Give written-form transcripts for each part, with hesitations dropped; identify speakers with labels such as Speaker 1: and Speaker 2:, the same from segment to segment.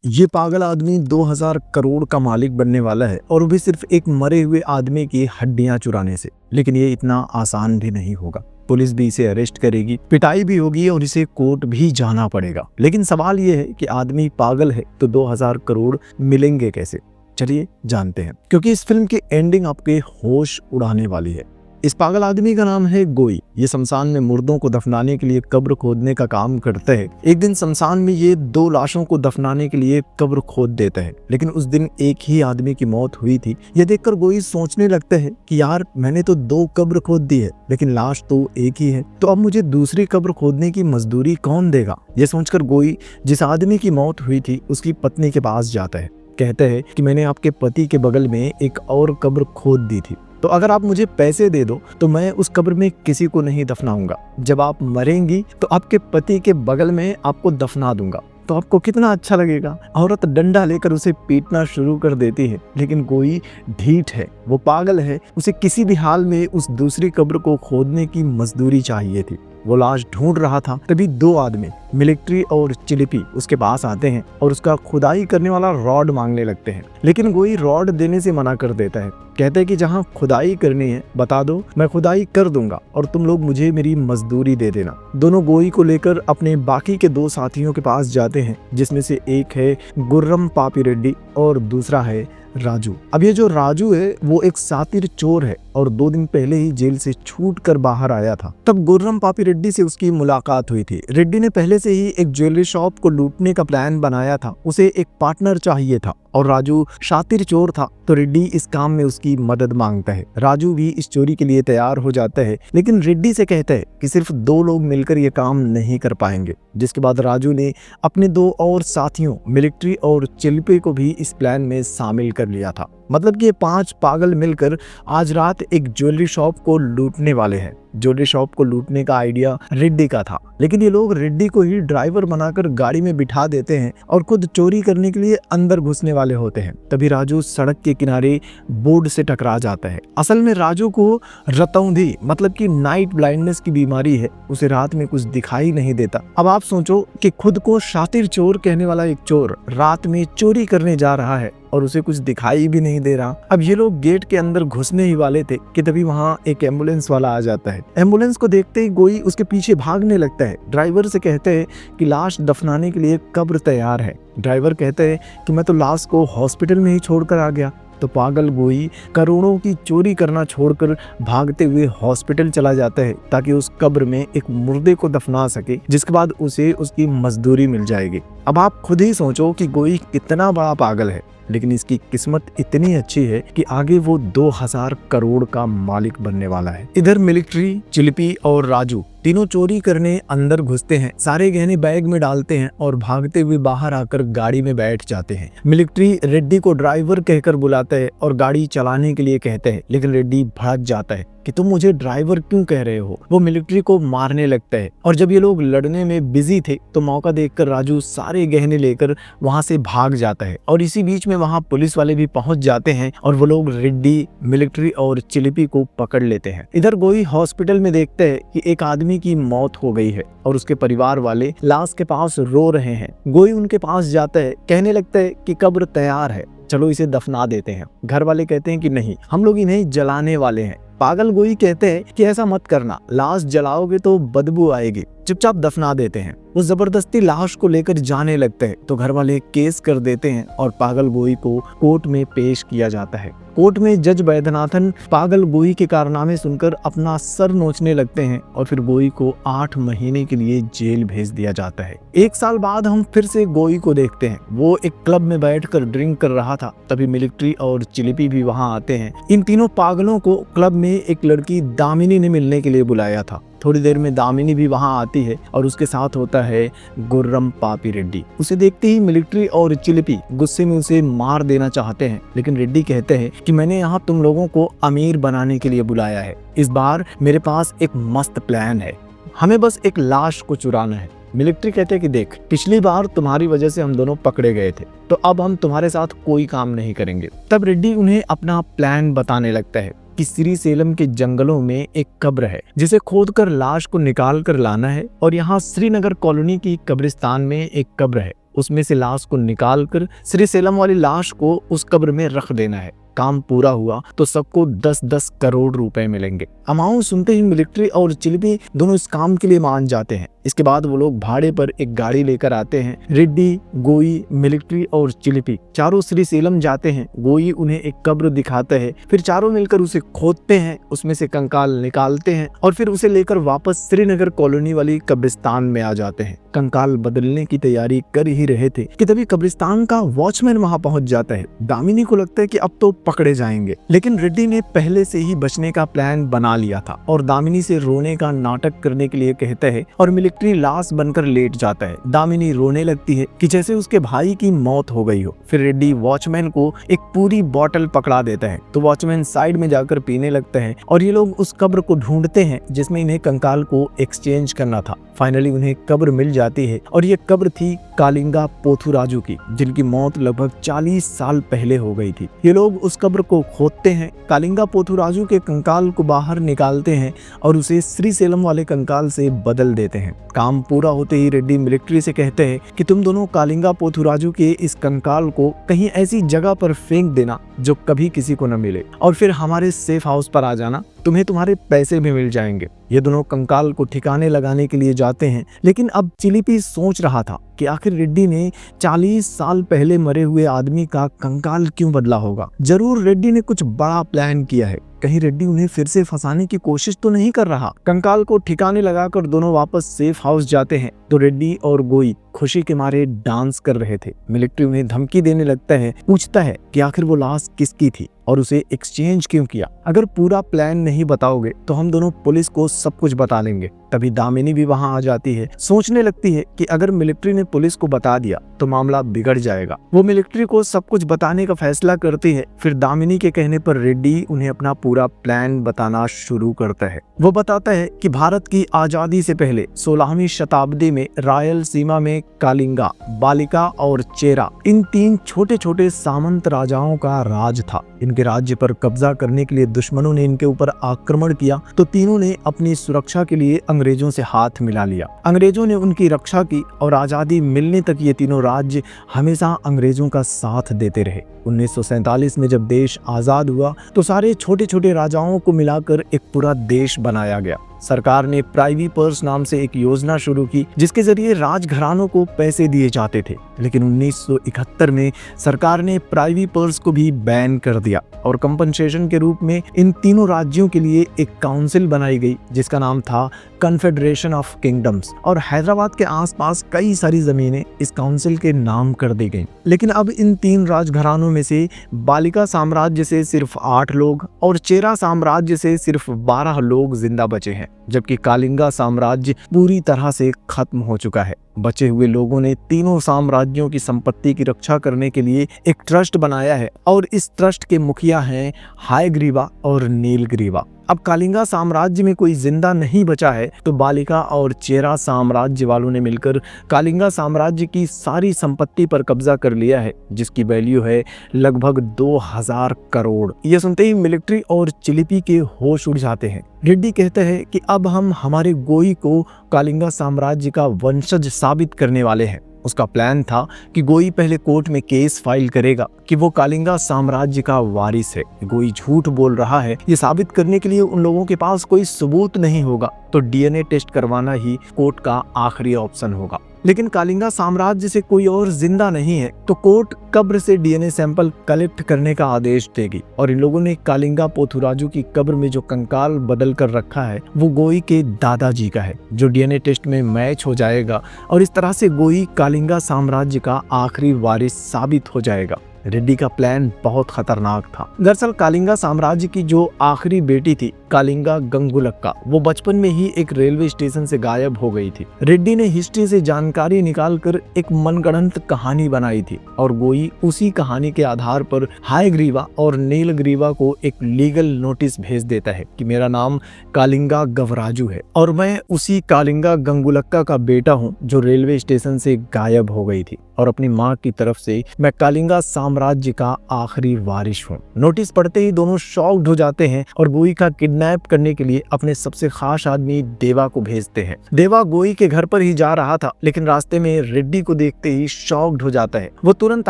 Speaker 1: ये पागल आदमी 2000 करोड़ का मालिक बनने वाला है, और वो भी सिर्फ एक मरे हुए आदमी की हड्डियां चुराने से। लेकिन ये इतना आसान भी नहीं होगा। पुलिस भी इसे अरेस्ट करेगी, पिटाई भी होगी और इसे कोर्ट भी जाना पड़ेगा। लेकिन सवाल ये है कि आदमी पागल है तो 2000 करोड़ मिलेंगे कैसे? चलिए जानते हैं, क्योंकि इस फिल्म की एंडिंग आपके होश उड़ाने वाली है। इस पागल आदमी का नाम है गोई। ये शमशान में मुर्दों को दफनाने के लिए कब्र खोदने का काम करता है। एक दिन शमशान में ये 2 लाशों को दफनाने के लिए कब्र खोद देता है, लेकिन उस दिन एक ही आदमी की मौत हुई थी। ये देखकर गोई सोचने लगता है कि यार, मैंने तो 2 कब्र खोद दी है, लेकिन लाश तो एक ही है, तो अब मुझे दूसरी कब्र खोदने की मजदूरी कौन देगा? ये सोचकर गोई जिस आदमी की मौत हुई थी उसकी पत्नी के पास जाता है। कहता है कि मैंने आपके पति के बगल में एक और कब्र खोद दी थी, तो अगर आप मुझे पैसे दे दो तो मैं उस कब्र में किसी को नहीं दफनाऊंगा। जब आप मरेंगी तो आपके पति के बगल में आपको दफना दूंगा, तो आपको कितना अच्छा लगेगा। औरत डंडा लेकर उसे पीटना शुरू कर देती है, लेकिन कोई ढीठ है, वो पागल है। उसे किसी भी हाल में उस दूसरी कब्र को खोदने की मजदूरी चाहिए थी। वो लाश ढूंढ रहा था, तभी 2 आदमी मिलिट्री और चिलिपी उसके पास आते हैं और उसका खुदाई करने वाला रॉड मांगने लगते हैं। लेकिन गोई रॉड देने से मना कर देता है। कहते हैं कि जहां खुदाई करनी है बता दो, मैं खुदाई कर दूंगा और तुम लोग मुझे मेरी मजदूरी दे देना। दोनों गोई को लेकर अपने बाकी के 2 साथियों के पास जाते हैं, जिसमें से एक है गुर्रम पापी रेड्डी और दूसरा है राजू। अब ये जो राजू है वो एक सातिर चोर है और 2 दिन पहले ही जेल से छूट कर बाहर आया था। तब गुर्रम पापी रेड्डी से उसकी मुलाकात हुई थी। रेड्डी ने पहले से ही एक ज्वेलरी शॉप को लूटने का प्लान बनाया था। उसे एक पार्टनर चाहिए था और राजू शातिर चोर था, तो रेड्डी इस काम में उसकी मदद मांगता है। राजू भी इस चोरी के लिए तैयार हो जाता है, लेकिन रेड्डी से कहता है कि सिर्फ 2 लोग मिलकर ये काम नहीं कर पाएंगे। जिसके बाद राजू ने अपने 2 और साथियों मिलिट्री और चिल्पे को भी इस प्लान में शामिल कर लिया था। मतलब कि ये 5 पागल मिलकर आज रात एक ज्वेलरी शॉप को लूटने वाले हैं। ज्वेलरी शॉप को लूटने का आइडिया रेड्डी का था, लेकिन ये लोग रेड्डी को ही ड्राइवर बनाकर गाड़ी में बिठा देते हैं और खुद चोरी करने के लिए अंदर घुसने वाले होते हैं। तभी राजू सड़क के किनारे बोर्ड से टकरा जाता है। असल में राजू को रतौंधी मतलब कि नाइट ब्लाइंडनेस की बीमारी है, उसे रात में कुछ दिखाई नहीं देता। अब आप सोचो कि खुद को शातिर चोर कहने वाला एक चोर रात में चोरी करने जा रहा है और उसे कुछ दिखाई भी नहीं दे रहा। अब ये लोग गेट के अंदर घुसने ही वाले थे कि तभी वहाँ एक एम्बुलेंस वाला आ जाता है। एम्बुलेंस को देखते ही गोई उसके पीछे भागने लगता है। ड्राइवर से कहते हैं कि लाश दफनाने के लिए कब्र तैयार है। ड्राइवर कहते हैं कि मैं तो लाश को हॉस्पिटल में ही छोड़कर आ गया। तो पागल गोई करोड़ों की चोरी करना छोड़कर भागते हुए हॉस्पिटल चला जाता है, ताकि उस कब्र में एक मुर्दे को दफना सके, जिसके बाद उसे उसकी मजदूरी मिल जाएगी। अब आप खुद ही सोचो कि गोई कितना बड़ा पागल है, लेकिन इसकी किस्मत इतनी अच्छी है कि आगे वो 2000 करोड़ का मालिक बनने वाला है। इधर मिलिट्री, चिलिपी और राजू तीनों चोरी करने अंदर घुसते हैं, सारे गहने बैग में डालते हैं और भागते हुए बाहर आकर गाड़ी में बैठ जाते हैं। मिलिट्री रेड्डी को ड्राइवर कहकर बुलाता है और गाड़ी चलाने के लिए कहते हैं, लेकिन रेड्डी भड़क जाता है कि तुम मुझे ड्राइवर क्यों कह रहे हो। वो मिलिट्री को मारने लगता है और जब ये लोग लड़ने में बिजी थे तो मौका देखकर राजू सारे गहने लेकर वहां से भाग जाता है। और इसी बीच में वहां पुलिस वाले भी पहुंच जाते हैं और वो लोग रेड्डी, मिलिट्री और चिलिपी को पकड़ लेते हैं। इधर गोई हॉस्पिटल में देखते हैं कि एक आदमी की मौत हो गई है और उसके परिवार वाले लाश के पास रो रहे हैं। गोई उनके पास जाता है, कहने लगता है कि कब्र तैयार है, चलो इसे दफना देते हैं। घर वाले कहते हैं कि नहीं, हम लोग इन्हें जलाने वाले हैं। पागल गोई कहते हैं कि ऐसा मत करना, लाश जलाओगे तो बदबू आएगी, चुपचाप दफना देते हैं। वो जबरदस्ती लाश को लेकर जाने लगते हैं तो घर वाले केस कर देते हैं और पागल गोई को कोर्ट में पेश किया जाता है। कोर्ट में जज वैद्यनाथन पागल गोई के कारनामे सुनकर अपना सर नोचने लगते हैं और फिर गोई को 8 महीने के लिए जेल भेज दिया जाता है। 1 साल बाद हम फिर से गोई को देखते हैं। वो एक क्लब में बैठकर ड्रिंक कर रहा था, तभी मिलिट्री और चिलिपी भी वहां आते हैं। इन तीनों पागलों को क्लब में एक लड़की दामिनी ने मिलने के लिए बुलाया था। थोड़ी देर में दामिनी भी वहां आती है और उसके साथ होता है गुर्रम पापी रेड्डी। उसे देखते ही मिलिट्री और चिलिपी गुस्से में उसे मार देना चाहते हैं, लेकिन रेड्डी कहते हैं कि मैंने यहाँ तुम लोगों को अमीर बनाने के लिए बुलाया है। इस बार मेरे पास एक मस्त प्लान है, हमें बस एक लाश को चुराना है। मिलिट्री कहते हैं कि देख, पिछली बार तुम्हारी वजह से हम दोनों पकड़े गए थे, तो अब हम तुम्हारे साथ कोई काम नहीं करेंगे। तब रेड्डी उन्हें अपना प्लान बताने लगता है कि श्रीसेलम के जंगलों में एक कब्र है जिसे खोदकर लाश को निकाल कर लाना है, और यहाँ श्रीनगर कॉलोनी की कब्रिस्तान में एक कब्र है उसमें से लाश को निकालकर श्रीशैलम वाली लाश को उस कब्र में रख देना है। काम पूरा हुआ तो सबको 10-10 करोड़ रुपए मिलेंगे। अमाउंट सुनते ही मिलिट्री और चिलिपी दोनों इस काम के लिए मान जाते हैं। इसके बाद वो लोग भाड़े पर एक गाड़ी लेकर आते हैं। रेड्डी, गोई, मिलिट्री और चिलिपी चारों श्रीशैलम जाते हैं। गोई उन्हें एक कब्र दिखाता है, फिर चारों मिलकर उसे खोदते हैं, उसमें से कंकाल निकालते हैं और फिर उसे लेकर वापस श्रीनगर कॉलोनी वाली कब्रिस्तान में आ जाते हैं। कंकाल बदलने की तैयारी कर ही रहे थे कि तभी कब्रिस्तान का वॉचमैन वहां पहुंच जाता है। दामिनी को लगता है कि अब तो पकड़े जाएंगे, लेकिन रेड्डी ने पहले से ही बचने का प्लान बना लिया था और दामिनी से रोने का नाटक करने के लिए कहता है और मिलिट्री लाश बनकर लेट जाता है। दामिनी रोने लगती है कि जैसे उसके भाई की मौत हो गई हो। फिर रेड्डी वॉचमैन को एक पूरी बोतल पकड़ा देता है तो वॉचमैन साइड में जाकर पीने लगता है और ये लोग उस कब्र को ढूंढते हैं जिसमें इन्हें कंकाल को एक्सचेंज करना था। फाइनली उन्हें कब्र मिल जाती है और ये कब्र थी कालिंगा पोथुराजू की, जिनकी मौत लगभग 40 साल पहले हो गई थी। ये लोग उस कब्र को खोदते हैं, कालिंगा पोथुराजू के कंकाल को बाहर निकालते हैं और उसे श्रीशैलम वाले कंकाल से बदल देते हैं। काम पूरा होते ही रेड्डी मिलिट्री से कहते हैं कि तुम दोनों कालिंगा पोथुराजू के इस कंकाल को कहीं ऐसी जगह पर फेंक देना जो कभी किसी को न मिले और फिर हमारे सेफ हाउस पर आ जाना, तुम्हें तुम्हारे पैसे भी मिल जाएंगे। ये दोनों कंकाल को ठिकाने लगाने के लिए जाते हैं, लेकिन अब चिलिपी सोच रहा था कि आखिर रेड्डी ने 40 साल पहले मरे हुए आदमी का कंकाल क्यों बदला होगा। जरूर रेड्डी ने कुछ बड़ा प्लान किया है, कहीं रेड्डी उन्हें फिर से फंसाने की कोशिश तो नहीं कर रहा। कंकाल को ठिकाने लगाकर दोनों वापस सेफ हाउस जाते हैं तो रेड्डी और गोई खुशी के मारे डांस कर रहे थे। मिलिट्री उन्हें धमकी देने लगता है, पूछता है कि आखिर वो लाश किसकी थी और उसे एक्सचेंज क्यों किया। अगर पूरा प्लान नहीं बताओगे तो हम दोनों पुलिस को सब कुछ बता देंगे। तभी दामिनी भी वहां आ जाती है। सोचने लगती है कि अगर मिलिट्री ने पुलिस को बता दिया तो मामला बिगड़ जाएगा। वो मिलिट्री को सब कुछ बताने का फैसला करती है। फिर दामिनी के कहने पर रेड्डी उन्हें अपना पूरा प्लान बताना शुरू करता है। वो बताता है कि भारत की आजादी से पहले 16वीं शताब्दी में रायलसीमा में कालिंगा, बालिका और चेरा, इन 3 छोटे छोटे सामंत राजाओं का राज था। इनके राज्य पर कब्जा करने के लिए दुश्मनों ने इनके ऊपर आक्रमण किया तो तीनों ने अपनी सुरक्षा के लिए अंग्रेजों से हाथ मिला लिया। अंग्रेजों ने उनकी रक्षा की और आजादी मिलने तक ये तीनों राज्य हमेशा अंग्रेजों का साथ देते रहे। 1947 में जब देश आजाद हुआ तो सारे छोटे छोटे राजाओं को मिलाकर एक पूरा देश बनाया गया। सरकार ने प्राइवी पर्स नाम से एक योजना शुरू की जिसके जरिए राजघरानों को पैसे दिए जाते थे, लेकिन 1971 में सरकार ने प्राइवी पर्स को भी बैन कर दिया और कंपनसेशन के रूप में इन तीनों राज्यों के लिए एक काउंसिल बनाई गई जिसका नाम था कन्फेडरेशन ऑफ किंगडम्स और हैदराबाद के आसपास कई सारी जमीनें इस काउंसिल के नाम कर दी गई। लेकिन अब इन 3 राजघरानों में से बालिका साम्राज्य से सिर्फ 8 लोग और चेरा साम्राज्य से सिर्फ 12 लोग जिंदा बचे हैं, जबकि कालिंगा साम्राज्य पूरी तरह से खत्म हो चुका है। बचे हुए लोगों ने तीनों साम्राज्यों की संपत्ति की रक्षा करने के लिए एक ट्रस्ट बनाया है और इस ट्रस्ट के मुखिया हैं हायग्रीवा और नीलग्रीवा। अब कालिंगा साम्राज्य में कोई जिंदा नहीं बचा है तो बालिका और चेरा साम्राज्य वालों ने मिलकर कालिंगा साम्राज्य की सारी संपत्ति पर कब्जा कर लिया है, जिसकी वैल्यू है लगभग 2000 करोड़। यह सुनते ही मिलिट्री और चिलिपी के होश उड़ जाते हैं। रेड्डी कहता है कि अब हम हमारे गोई को कालिंगा साम्राज्य का वंशज साबित करने वाले हैं। उसका प्लान था कि गोई पहले कोर्ट में केस फाइल करेगा कि वो कालिंगा साम्राज्य का वारिस है। गोई झूठ बोल रहा है। ये साबित करने के लिए उन लोगों के पास कोई सबूत नहीं होगा तो डीएनए टेस्ट करवाना ही कोर्ट का आखिरी ऑप्शन होगा। लेकिन कालिंगा साम्राज्य से कोई और जिंदा नहीं है तो कोर्ट कब्र से डीएनए सैंपल कलेक्ट करने का आदेश देगी और इन लोगों ने कालिंगा पोथुराजू की कब्र में जो कंकाल बदल कर रखा है वो गोई के दादाजी का है, जो डीएनए टेस्ट में मैच हो जाएगा और इस तरह से गोई कालिंगा साम्राज्य का आखिरी वारिस साबित हो जाएगा। रेड्डी का प्लान बहुत खतरनाक था। दरअसल कालिंगा साम्राज्य की जो आखिरी बेटी थी कालिंगा गंगुलक्का, वो बचपन में ही एक रेलवे स्टेशन से गायब हो गई थी। रेड्डी ने हिस्ट्री से जानकारी निकालकर एक मनगढ़ंत कहानी बनाई थी और गोई उसी कहानी के आधार पर हायग्रीवा और नीलग्रीवा को एक लीगल नोटिस भेज देता है कि मेरा नाम कालिंगा गवराजू है और मैं उसी कालिंगा गंगुलक्का का बेटा हूँ जो रेलवे स्टेशन से गायब हो गई थी। और अपनी माँ की तरफ से मैं कलिंगा साम्राज्य का आखिरी वारिस हूँ। नोटिस पढ़ते ही दोनों शॉक्ड हो जाते हैं और गोई का किडनैप करने के लिए अपने सबसे खास आदमी देवा को भेजते हैं। देवा गोई के घर पर ही जा रहा था, लेकिन रास्ते में रेड्डी को देखते ही शॉक्ड हो जाता है। वो तुरंत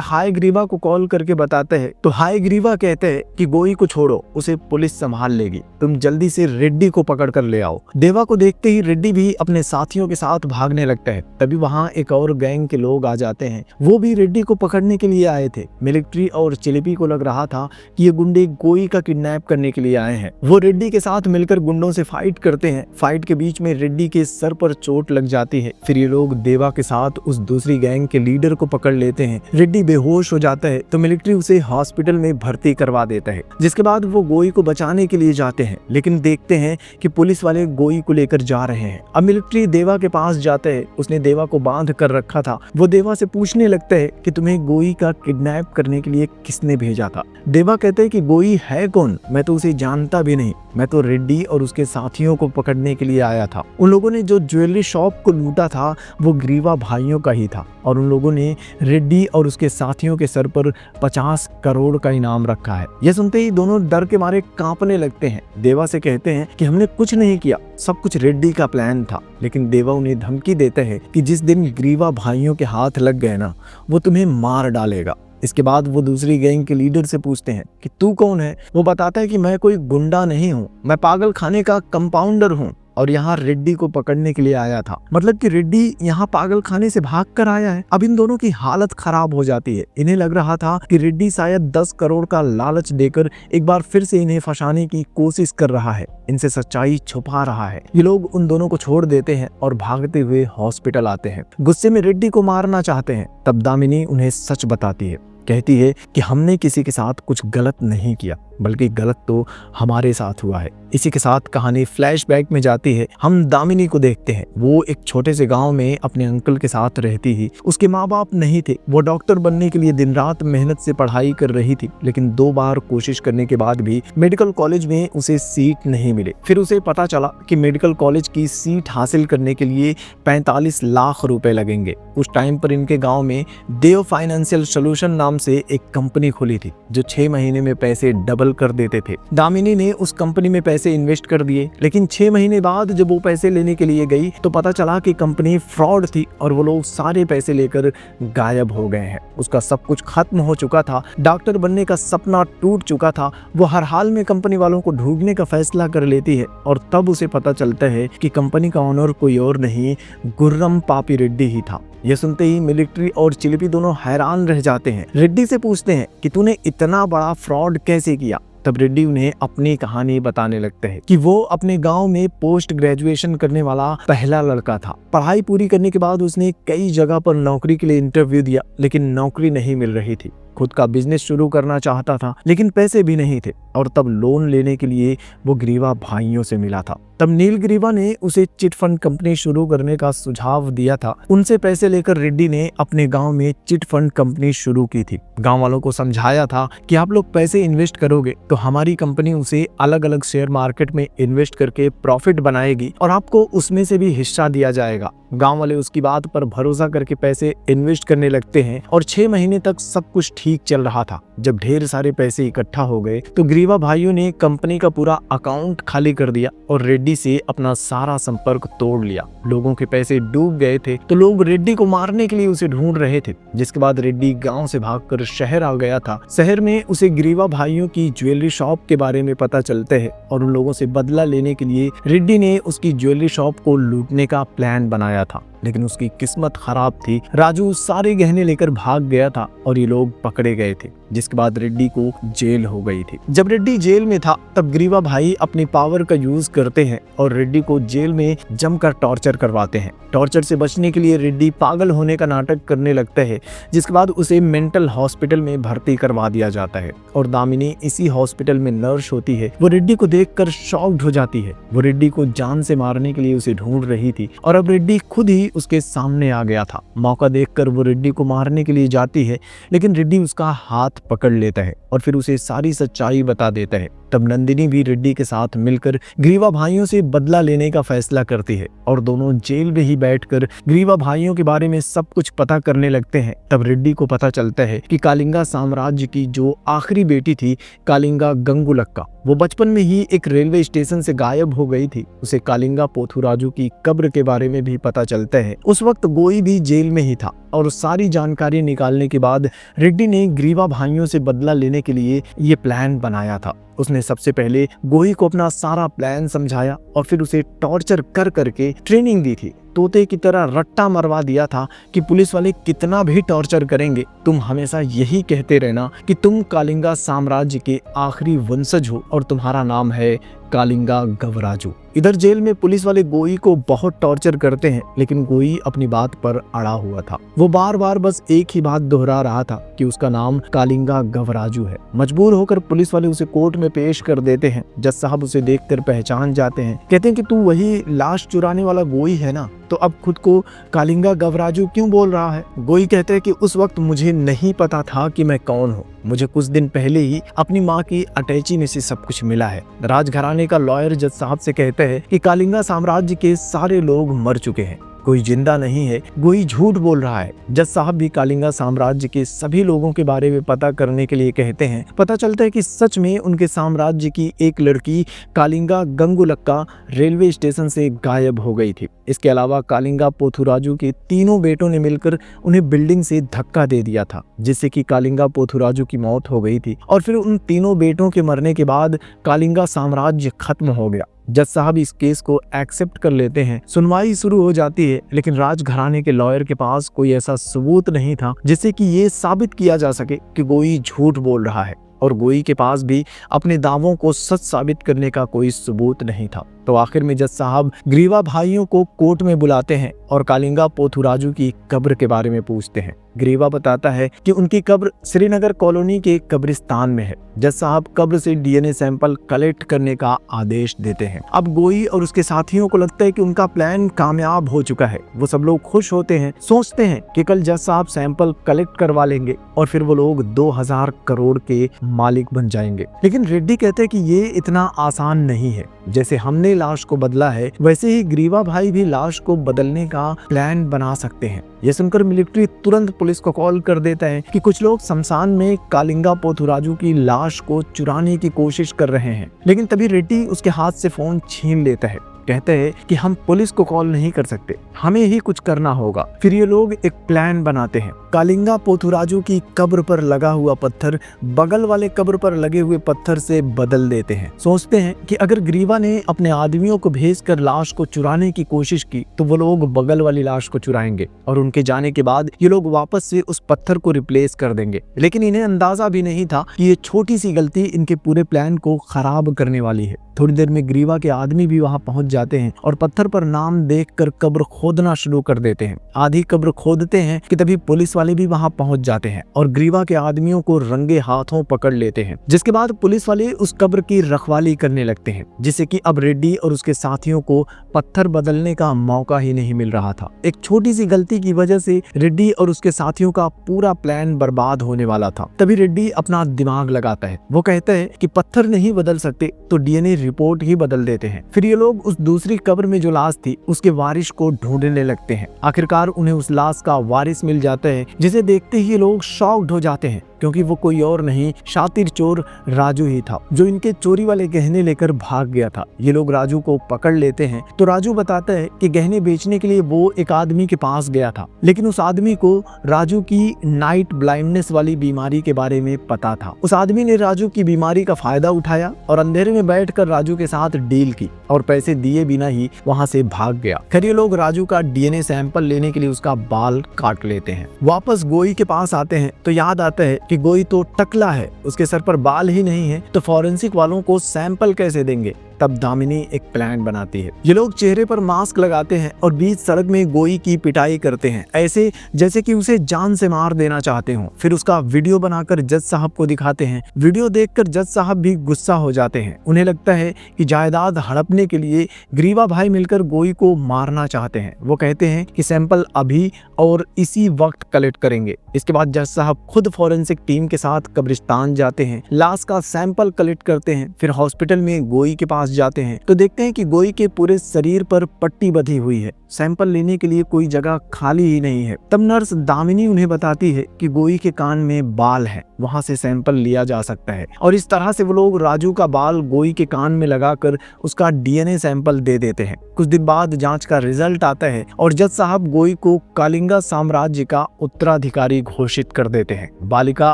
Speaker 1: हायग्रीवा को कॉल करके बताते हैं तो हायग्रीवा कहते हैं कि गोई को छोड़ो, उसे पुलिस संभाल लेगी, तुम जल्दी से रेड्डी को पकड़ कर ले आओ। देवा को देखते ही रेड्डी भी अपने साथियों के साथ भागने लगता है। तभी वहाँ एक और गैंग के लोग आ जाते हैं, वो भी रेड्डी को पकड़ने के लिए आए थे। मिलिट्री और चिलिपी को लग रहा था कि ये गुंडे गोई का किडनैप करने के लिए आए हैं। वो रेड्डी के साथ मिलकर गुंडों से फाइट करते हैं। फाइट के बीच में रेड्डी के सर पर चोट लग जाती है। फिर ये लोग देवा के साथ उस दूसरी गैंग के लीडर को पकड़ लेते हैं। रेड्डी बेहोश हो जाता है तो मिलिट्री उसे हॉस्पिटल में भर्ती करवा देता है, जिसके बाद वो गोई को बचाने के लिए जाते हैं, लेकिन देखते हैं कि पुलिस वाले गोई को लेकर जा रहे हैं। अब मिलिट्री देवा के पास जाते हैं। उसने देवा को बांध कर रखा था। वो देवा से पूछने लगता है कि तुम्हें गोई का किडनैप करने के लिए किसने भेजा था। देवा कहते हैं कि गोई है कौन, मैं तो उसे जानता भी नहीं, मैं तो रेड्डी और उसके साथियों को पकड़ने के लिए आया था। उन लोगों ने जो ज्वेलरी शॉप को लूटा था वो ग्रीवा भाइयों का ही था और उन लोगों ने रेड्डी और उसके साथियों के सर पर 50 करोड़ का इनाम रखा है। यह सुनते ही दोनों डर के मारे कांपने लगते हैं। देवा से कहते हैं कि हमने कुछ नहीं किया, सब कुछ रेड्डी का प्लान था। लेकिन देवा उन्हें धमकी देता है कि जिस दिन ग्रीवा भाइयों के हाथ लग गए ना, वो तुम्हें मार डालेगा। इसके बाद वो दूसरी गैंग के लीडर से पूछते हैं कि तू कौन है। वो बताता है कि मैं कोई गुंडा नहीं हूँ, मैं पागल खाने का कंपाउंडर हूँ और यहाँ रेड्डी को पकड़ने के लिए आया था। मतलब कि रेड्डी यहाँ पागल खाने से भाग कर आया है। अब इन दोनों की हालत खराब हो जाती है। इन्हें लग रहा था कि रेड्डी शायद 10 करोड़ का लालच देकर एक बार फिर से इन्हें फंसाने की कोशिश कर रहा है, इनसे सच्चाई छुपा रहा है। ये लोग उन दोनों को छोड़ देते हैं और भागते हुए हॉस्पिटल आते हैं। गुस्से में रेड्डी को मारना चाहते हैं। तब दामिनी उन्हें सच बताती है, कहती है कि हमने किसी के साथ कुछ गलत नहीं किया, बल्कि गलत तो हमारे साथ हुआ है। इसी के साथ कहानी फ्लैशबैक में जाती है। हम दामिनी को देखते हैं। वो एक छोटे से गांव में अपने अंकल के साथ रहती ही। उसके माँ बाप नहीं थे। वो डॉक्टर बनने के लिए दिन रात मेहनत से पढ़ाई कर रही थी, लेकिन 2 बार कोशिश करने के बाद भी मेडिकल कॉलेज में उसे सीट नहीं मिले। फिर उसे पता चला कि मेडिकल कॉलेज की सीट हासिल करने के लिए 45 लाख रुपए लगेंगे। उस टाइम पर इनके गाँव में देव फाइनेंशियल सोल्यूशन नाम से एक कंपनी खुली थी जो 6 महीने में पैसे डबल कर देते थे। दामिनी ने उस कंपनी में पैसे इन्वेस्ट कर दिए, लेकिन 6 महीने बाद जब वो पैसे लेने के लिए गई तो पता चला कि कंपनी फ्रॉड थी और वो लोग सारे पैसे लेकर गायब हो गए हैं। उसका सब कुछ खत्म हो चुका था। डॉक्टर बनने का सपना टूट चुका था। वो हर हाल में कंपनी वालों को ढूंढने का फैसला कर लेती है और तब उसे पता चलता है कि कंपनी का ओनर कोई और नहीं, गुर्रम पापी रेड्डी ही था। यह सुनते ही मिलिट्री और चिलिपी दोनों हैरान रह जाते हैं। रेड्डी से पूछते हैं कि तूने इतना बड़ा फ्रॉड कैसे किया। तब रेड्डी उन्हें अपनी कहानी बताने लगते हैं कि वो अपने गांव में पोस्ट ग्रेजुएशन करने वाला पहला लड़का था। पढ़ाई पूरी करने के बाद उसने कई जगह पर नौकरी के लिए इंटरव्यू दिया, लेकिन नौकरी नहीं मिल रही थी। खुद का बिजनेस शुरू करना चाहता था, लेकिन पैसे भी नहीं थे और तब लोन लेने के लिए वो ग्रीवा भाइयों से मिला था। तब नील ग्रीवा ने उसे चिट फंड कंपनी शुरू करने का सुझाव दिया था। उनसे पैसे लेकर रेड्डी ने अपने गांव में चिट फंड कंपनी शुरू की थी। गांव वालों को समझाया था कि आप लोग पैसे इन्वेस्ट करोगे तो हमारी कंपनी उसे अलग अलग शेयर मार्केट में इन्वेस्ट करके प्रॉफिट बनाएगी और आपको उसमें से भी हिस्सा दिया जाएगा। गांव वाले उसकी बात पर भरोसा करके पैसे इन्वेस्ट करने लगते हैं और 6 महीने तक सब कुछ ठीक चल रहा था। जब ढेर सारे पैसे इकट्ठा हो गए तो ग्रीवा भाइयों ने कंपनी का पूरा अकाउंट खाली कर दिया और रेड्डी से अपना सारा संपर्क तोड़ लिया। लोगों के पैसे डूब गए थे तो लोग रेड्डी को मारने के लिए उसे ढूंढ रहे थे। जिसके बाद रेड्डी गांव से भागकर शहर आ गया था। शहर में उसे ग्रीवा भाइयों की ज्वेलरी शॉप के बारे में पता चलते है और उन लोगों से बदला लेने के लिए रेड्डी ने उसकी ज्वेलरी शॉप को लूटने का प्लान बनाया था। लेकिन उसकी किस्मत खराब थी। राजू सारे गहने लेकर भाग गया था और ये लोग पकड़े गए थे, जिसके बाद रेड्डी को जेल हो गई थी। जब रेड्डी जेल में था तब ग्रीवा भाई अपनी पावर का यूज करते हैं और रेड्डी को जेल में जमकर टॉर्चर करवाते हैं। टॉर्चर से बचने के लिए रेड्डी पागल होने का नाटक करने लगता है, जिसके बाद उसे मेंटल हॉस्पिटल में भर्ती करवा दिया जाता है और दामिनी इसी हॉस्पिटल में नर्स होती है। वो रेड्डी को देखकर शॉक्ड हो जाती है। वो रेड्डी को जान से मारने के लिए उसे ढूंढ रही थी और अब रेड्डी खुद ही उसके सामने आ गया था। मौका देखकर वो रेड्डी को मारने के लिए जाती है, लेकिन रेड्डी उसका हाथ पकड़ लेता है और फिर उसे सारी सच्चाई बता देता है। तब नंदिनी भी रेड्डी के साथ मिलकर ग्रीवा भाइयों से बदला लेने का फैसला करती है और दोनों जेल में ही बैठकर ग्रीवा भाइयों के बारे में सब कुछ पता करने लगते हैं। तब रेड्डी को पता चलता है कि कालिंगा साम्राज्य की जो आखिरी बेटी थी कालिंगा गंगुलक्का, वो बचपन में ही एक रेलवे स्टेशन से गायब हो गई थी। उसे कालिंगा पोथुराजु की कब्र के बारे में भी पता चलता है। उस वक्त गोई भी जेल में ही था और सारी जानकारी निकालने के बाद रेड्डी ने ग्रीवा भाइयों से बदला लेने के लिए ये प्लान बनाया था। उसने सबसे पहले गोई को अपना सारा प्लान समझाया और फिर उसे टॉर्चर कर करके ट्रेनिंग दी थी। तोते की तरह रट्टा मरवा दिया था कि पुलिस वाले कितना भी टॉर्चर करेंगे, तुम हमेशा यही कहते रहना कि तुम कालिंगा साम्राज्य के आखिरी वंशज हो और तुम्हारा नाम है कालिंगा गवराजू। इधर जेल में पुलिस वाले गोई को बहुत टॉर्चर करते हैं, लेकिन गोई अपनी बात पर अड़ा हुआ था। वो बार बार बस एक ही बात दोहरा रहा था कि उसका नाम कालिंगा गवराजू है। मजबूर होकर पुलिस वाले उसे कोर्ट में पेश कर देते हैं। जज साहब उसे देखकर पहचान जाते हैं, कहते हैं कि तू वही लाश चुराने वाला गोई है ना, तो अब खुद को कालिंगा गवराजू क्यों बोल रहा है? गोई कहते हैं कि उस वक्त मुझे नहीं पता था कि मैं कौन हूँ। मुझे कुछ दिन पहले ही अपनी माँ की अटैची में से सब कुछ मिला है। राजघराने का लॉयर जज साहब से कहते हैं कि कालिंगा साम्राज्य के सारे लोग मर चुके हैं, कोई जिंदा नहीं है, गोई झूठ बोल रहा है। जज साहब भी कालिंगा साम्राज्य के सभी लोगों के बारे में पता करने के लिए कहते हैं। पता चलता है कि सच में उनके साम्राज्य की एक लड़की कालिंगा गंगुलक्का रेलवे स्टेशन से गायब हो गई थी। इसके अलावा कालिंगा पोथुराजु के तीनों बेटों ने मिलकर उन्हें बिल्डिंग से धक्का दे दिया था, जिससे कि कालिंगा पोथुराजु की मौत हो गई थी और फिर उन तीनों बेटों के मरने के बाद कालिंगा साम्राज्य खत्म हो गया। जज साहब इस केस को एक्सेप्ट कर लेते हैं। सुनवाई शुरू हो जाती है, लेकिन राजघराने के लॉयर के पास कोई ऐसा सबूत नहीं था जिससे कि ये साबित किया जा सके कि गोई झूठ बोल रहा है, और गोई के पास भी अपने दावों को सच साबित करने का कोई सबूत नहीं था। तो आखिर में जज साहब ग्रीवा भाइयों को कोर्ट में बुलाते हैं और कालिंगा पोथुराजु की कब्र के बारे में पूछते हैं। ग्रीवा बताता है कि उनकी कब्र श्रीनगर कॉलोनी के कब्रिस्तान में है। जज साहब कब्र से डीएनए सैंपल कलेक्ट करने का आदेश देते हैं। अब गोई और उसके साथियों को लगता है कि उनका प्लान कामयाब हो चुका है। वो सब लोग खुश होते हैं, सोचते हैं कि कल जज साहब सैंपल कलेक्ट करवा लेंगे और फिर वो लोग 2000 करोड़ के मालिक बन जाएंगे। लेकिन रेड्डी कहते हैं कि ये इतना आसान नहीं है। जैसे हमने लाश को बदला है, वैसे ही ग्रीवा भाई भी लाश को बदलने का प्लान बना सकते हैं। ये सुनकर मिलिट्री तुरंत पुलिस को कॉल कर देता है कि कुछ लोग शमशान में कालिंगा पोथुराजु की लाश को चुराने की कोशिश कर रहे हैं। लेकिन तभी रेड्डी उसके हाथ से फोन छीन लेता है। कहते हैं कि हम पुलिस को कॉल नहीं कर सकते, हमें ही कुछ करना होगा। फिर ये लोग एक प्लान बनाते हैं। कालिंगा पोथुराजु की कब्र पर लगा हुआ पत्थर बगल वाले कब्र पर लगे हुए पत्थर से बदल देते हैं। सोचते हैं कि अगर ग्रीवा ने अपने आदमियों को भेजकर लाश को चुराने की कोशिश की तो वो लोग बगल वाली लाश को चुराएंगे और उनके जाने के बाद ये लोग वापस से उस पत्थर को रिप्लेस कर देंगे। लेकिन इन्हें अंदाजा भी नहीं था कि ये छोटी सी गलती इनके पूरे प्लान को खराब करने वाली है। थोड़ी देर में ग्रीवा के आदमी भी वहां पहुंच जाते हैं और पत्थर पर नाम देखकर कब्र खोदना शुरू कर देते हैं। आधी कब्र खोदते हैं कि तभी पुलिस वाले भी वहां पहुंच जाते हैं और ग्रीवा के आदमियों को रंगे हाथों पकड़ लेते हैं। जिसके बाद पुलिस वाले उस कब्र की रखवाली करने लगते हैं, जिससे कि अब रेड्डी और उसके साथियों को पत्थर बदलने का मौका ही नहीं मिल रहा था। एक छोटी सी गलती की वजह से रेड्डी और उसके साथियों का पूरा प्लान बर्बाद होने वाला था। तभी रेड्डी अपना दिमाग लगाता है। वो कहता है कि पत्थर नहीं बदल सकते तो डीएनए रिपोर्ट ही बदल देते हैं। फिर ये लोग उस दूसरी कब्र में जो लाश थी उसके वारिस को ढूंढने लगते हैं। आखिरकार उन्हें उस लाश का वारिस मिल जाता है, जिसे देखते ही ये लोग शॉक्ड हो जाते हैं, क्योंकि वो कोई और नहीं शातिर चोर राजू ही था, जो इनके चोरी वाले गहने लेकर भाग गया था। ये लोग राजू को पकड़ लेते हैं तो राजू बताता है कि गहने बेचने के लिए वो एक आदमी के पास गया था, लेकिन उस आदमी को राजू की नाइट ब्लाइंडनेस वाली बीमारी के बारे में पता था। उस आदमी ने राजू की बीमारी का फायदा उठाया और अंधेरे में बैठकर राजू के साथ डील की और पैसे दिए बिना ही वहां से भाग गया। खैर ये लोग राजू का डीएनए सैंपल लेने के लिए उसका बाल काट लेते हैं। वापस गोई के पास आते हैं तो याद आता है कि गोई तो टकला है, उसके सर पर बाल ही नहीं है, तो फॉरेंसिक वालों को सैंपल कैसे देंगे। तब दामिनी एक प्लान बनाती है। ये लोग चेहरे पर मास्क लगाते हैं और बीच सड़क में गोई की पिटाई करते हैं, ऐसे जैसे कि उसे जान से मार देना चाहते हो। फिर उसका वीडियो बनाकर जज साहब को दिखाते हैं। वीडियो देखकर जज साहब भी गुस्सा हो जाते हैं। उन्हें लगता है कि जायदाद हड़पने के लिए ग्रीवा भाई मिलकर गोई को मारना चाहते हैं। वो कहते हैं कि सैंपल अभी और इसी वक्त कलेक्ट करेंगे। इसके बाद जज साहब खुद फॉरेंसिक टीम के साथ कब्रिस्तान जाते हैं, लाश का सैंपल कलेक्ट करते हैं। फिर हॉस्पिटल में गोई के पास जाते हैं तो देखते हैं कि गोई के पूरे शरीर पर पट्टी बंधी हुई है। सैंपल लेने के लिए कोई जगह खाली ही नहीं है। तब नर्स दामिनी उन्हें बताती है कि गोई के कान में बाल है, वहां से सैंपल लिया जा सकता है। और इस तरह से वो लोग राजू का बाल गोई के कान में लगाकर उसका डीएनए सैंपल दे देते हैं। कुछ दिन बाद जांच का रिजल्ट आता है और जज साहब गोई को कालिंगा साम्राज्य का उत्तराधिकारी घोषित कर देते हैं। बालिका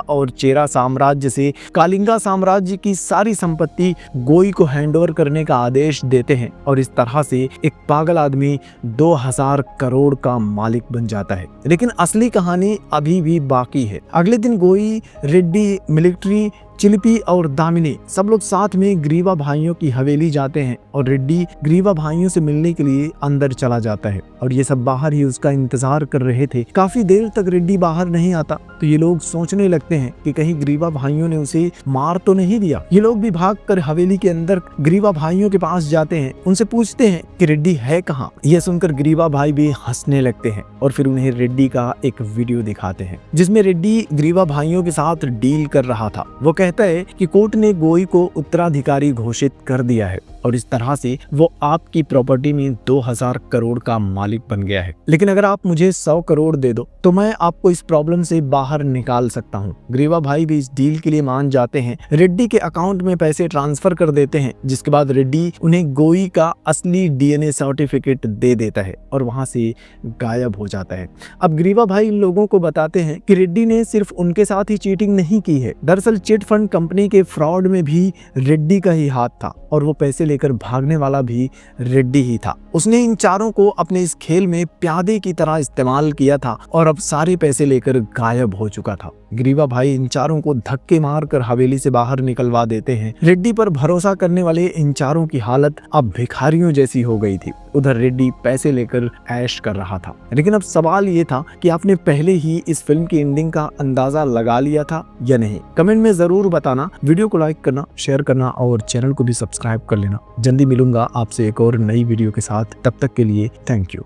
Speaker 1: और चेरा साम्राज्य से कालिंगा साम्राज्य की सारी संपत्ति गोई को हैंडओवर करने का आदेश देते हैं और इस तरह से एक पागल आदमी 2000 करोड़ का मालिक बन जाता है। लेकिन असली कहानी अभी भी बाकी है। अगले दिन गोई, रेड्डी, मिलिट्री, चिलिपी और दामिनी सब लोग साथ में ग्रीवा भाइयों की हवेली जाते हैं और रेड्डी ग्रीवा भाइयों से मिलने के लिए अंदर चला जाता है और ये सब बाहर ही उसका इंतजार कर रहे थे। काफी देर तक रेड्डी बाहर नहीं आता तो ये लोग सोचने लगते हैं कि कहीं ग्रीवा भाइयों ने उसे मार तो नहीं दिया। ये लोग भी भागकर हवेली के अंदर ग्रीवा भाइयों के पास जाते हैं, उनसे पूछते हैं कि रेड्डी है कहाँ। यह सुनकर ग्रीवा भाई भी हंसने लगते हैं और फिर उन्हें रेड्डी का एक वीडियो दिखाते हैं जिसमें रेड्डी ग्रीवा भाइयों के साथ डील कर रहा था। वो कहता है कि कोर्ट ने गोई को उत्तराधिकारी घोषित कर दिया है और इस तरह से वो आपकी प्रॉपर्टी में 2000 करोड़ का मालिक बन गया है। लेकिन अगर आप मुझे 100 करोड़ दे दो तो मैं आपको इस प्रॉब्लम से बाहर निकाल सकता हूँ। ग्रीवा भाई भी इस डील के लिए मान जाते हैं। रेड्डी के अकाउंट में पैसे ट्रांसफर कर देते हैं जिसके बाद रेड्डी उन्हें गोई का असली डीएनए सर्टिफिकेट दे देता है और वहां से गायब हो जाता है। अब ग्रीवा भाई इन लोगों को बताते हैं कि रेड्डी ने सिर्फ उनके साथ ही चीटिंग नहीं की है, दरअसल चिट फंड कंपनी के फ्रॉड में भी रेड्डी का ही हाथ था और वो पैसे लेकर भागने वाला भी रेड्डी ही था। उसने इन चारों को अपने इस खेल में प्यादे की तरह इस्तेमाल किया था और अब सारे पैसे लेकर गायब हो चुका था। ग्रीवा भाई इन चारों को धक्के मारकर हवेली से बाहर निकलवा देते हैं। रेड्डी पर भरोसा करने वाले इन चारों की हालत अब भिखारियों जैसी हो गई थी। उधर रेड्डी पैसे लेकर ऐश कर रहा था। लेकिन अब सवाल ये था कि आपने पहले ही इस फिल्म की एंडिंग का अंदाजा लगा लिया था या नहीं। कमेंट में जरूर बताना। वीडियो को लाइक करना, शेयर करना और चैनल को भी सब्सक्राइब कर लेना। जल्दी मिलूंगा आपसे एक और नई वीडियो के साथ। तब तक के लिए थैंक यू।